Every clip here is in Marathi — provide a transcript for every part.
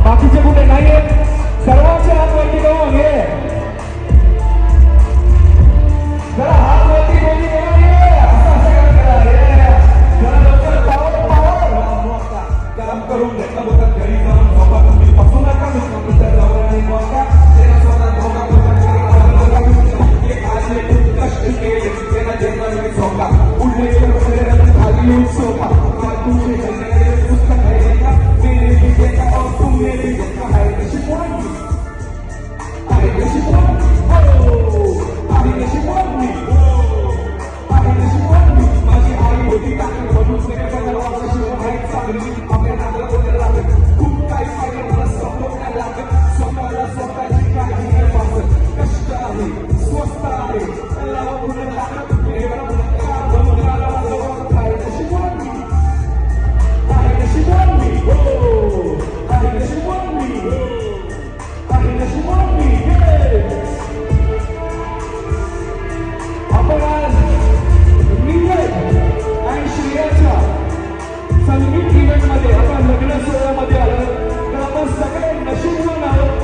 बाकीचे कुठे नाही आहेत, सर्वांचे हात वरती करून घे, जरा हात वरती कोणी जरा लवकर गरम करून घेतलं होतं. घरी जाऊन झोपा तुम्ही बसू नका, कष्ट केले त्याला जन्माने झोका उडले खाली येऊन सोपा पुस्तक आहे का मेरे भी देखा और तुम मेरे भी देखा है कशी बोलली आहे कशी बोलली आहे कशी बोलली आहे कशी बोलली माझी आई होती टाकली म्हणून सगळ्या कशी माहीत चांगली आपल्या नागला बोलायला लागत खूप काही पाहिजे मला स्वतः लागत स्वतःला स्वतःची काळजी नाही पाहत कष्ट आहे स्वस्त आहे त्याला पुढे लागत संगीत इव्हेंट मध्ये आपण लग्न सोहळ्यामध्ये आलो तर आपण सगळे नशीबवान आहोत.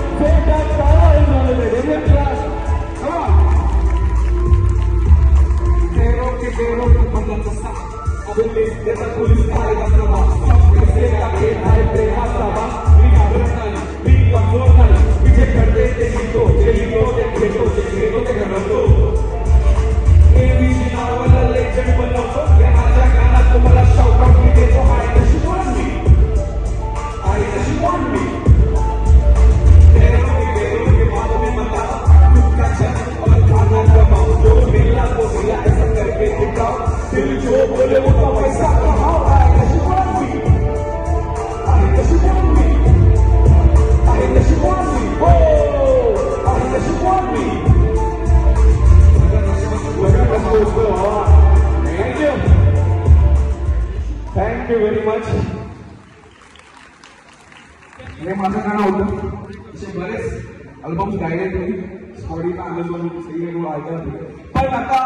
Thank you very much. हे माझं गाणं होतं. असे बरेच अल्बम्स गायले तुम्ही स्टोरीचा आनंद मी सगळी ऐकत पण आता